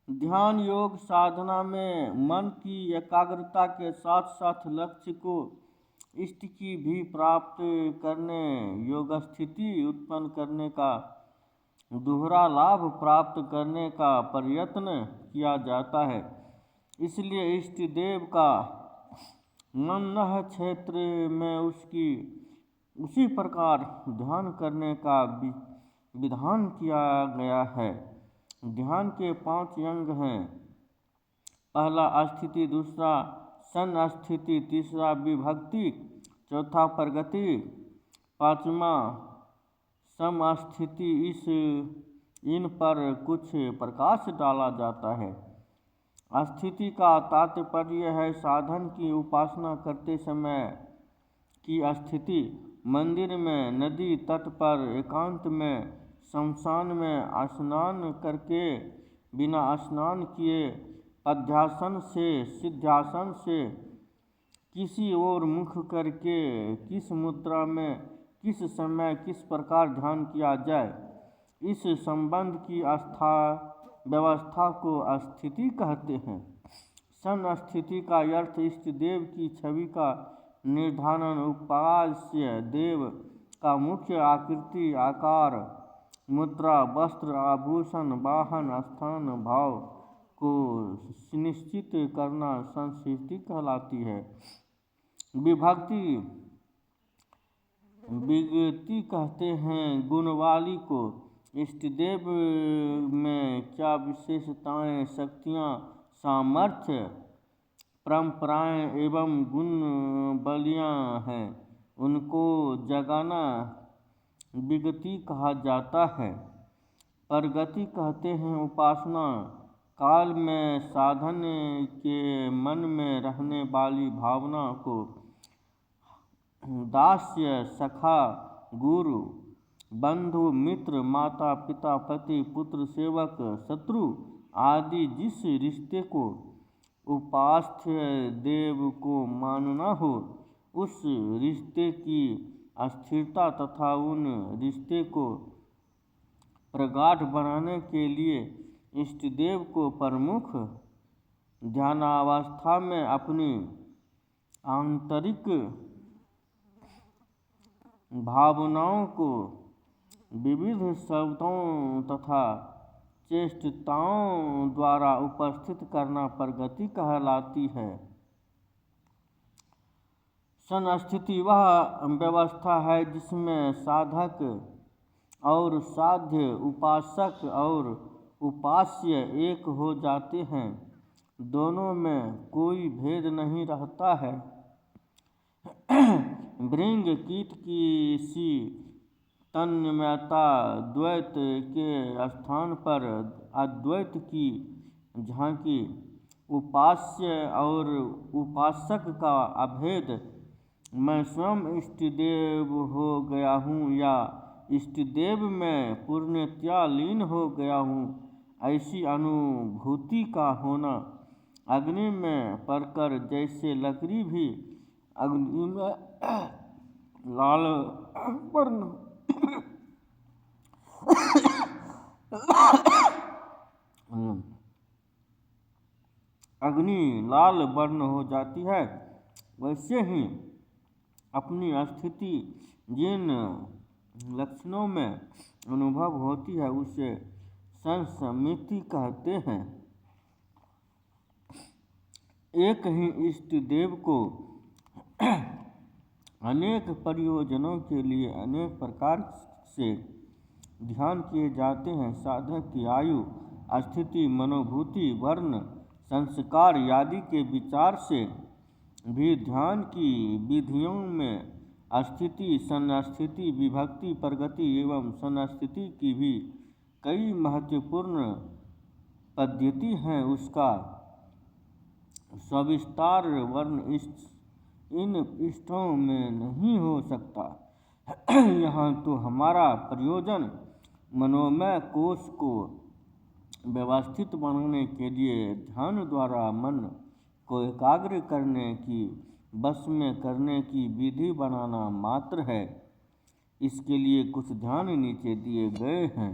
ध्यान योग साधना में मन की एकाग्रता के साथ साथ लक्ष्य को इष्ट की भी प्राप्त करने योग स्थिति उत्पन्न करने का दोहरा लाभ प्राप्त करने का प्रयत्न किया जाता है। इसलिए इष्ट देव का मनः क्षेत्र में उसी प्रकार ध्यान करने का विधान किया गया है। ध्यान के 5 अंग हैं। पहला अस्थिति, दूसरा संस्थिति, तीसरा विभक्ति, चौथा प्रगति, पांचवा समस्थिति। इन पर कुछ प्रकाश डाला जाता है। स्थिति का तात्पर्य है साधन की उपासना करते समय की स्थिति। मंदिर में, नदी तट पर, एकांत में, शमशान में स्नान करके, बिना स्नान किए, पद्यासन से, सिद्धासन से, किसी और मुख करके, किस मुद्रा में, किस समय, किस प्रकार ध्यान किया जाए, इस संबंध की व्यवस्था को स्थिति कहते हैं। संस्थिति का अर्थ इष्ट देव की छवि का निर्धारण, उपास्य देव का मुख्य आकृति, आकार, मुद्रा, वस्त्र, आभूषण, वाहन, स्थान, भाव को सुनिश्चित करना संस्थिति कहलाती है। विभक्ति कहते हैं गुणवाली को। इष्ट देव में क्या विशेषताएं, शक्तियां, सामर्थ्य, परंपराएं एवं गुण बलियां हैं, उनको जगाना विगति कहा जाता है। प्रगति कहते हैं उपासना काल में साधन के मन में रहने वाली भावना को दास्य, सखा, गुरु, बंधु, मित्र, माता, पिता, पति, पुत्र, सेवक, शत्रु आदि जिस रिश्ते को उपास्य देव को मानना हो, उस रिश्ते की अस्थिरता तथा उन रिश्ते को प्रगाढ़ बनाने के लिए इष्ट देव को प्रमुख ध्यानावस्था में अपनी आंतरिक भावनाओं को विविध शब्दों तथा चेष्टाओं द्वारा उपस्थित करना प्रगति कहलाती है। संस्थिति वह व्यवस्था है जिसमें साधक और साध्य, उपासक और उपास्य एक हो जाते हैं। दोनों में कोई भेद नहीं रहता है। भृंग कीट की सी तन्मयता द्वैत के स्थान पर अद्वैत की झांकी, उपास्य और उपासक का अभेद, मैं स्वयं इष्टदेव हो गया हूँ या इष्टदेव में पूर्णतया लीन हो गया हूँ, ऐसी अनुभूति का होना। अग्नि में पड़कर जैसे लकड़ी भी अग्नि में लाल वर्ण हो जाती है, वैसे ही अपनी स्थिति जिन लक्षणों में अनुभव होती है उसे संस्मिति कहते हैं। एक ही इष्ट देव को अनेक प्रयोजनों के लिए अनेक प्रकार से ध्यान किए जाते हैं। साधक की आयु, स्थिति, मनोभूति, वर्ण, संस्कार आदि के विचार से भी ध्यान की विधियों में स्थिति, संस्थिति, विभक्ति, प्रगति एवं संस्थिति की भी कई महत्वपूर्ण पद्धति हैं। उसका सविस्तार वर्ण इन पृष्ठों में नहीं हो सकता। यहाँ तो हमारा प्रयोजन मनोमय कोश को व्यवस्थित बनाने के लिए ध्यान द्वारा मन को एकाग्र करने की, बस में करने की विधि बनाना मात्र है। इसके लिए कुछ ध्यान नीचे दिए गए हैं।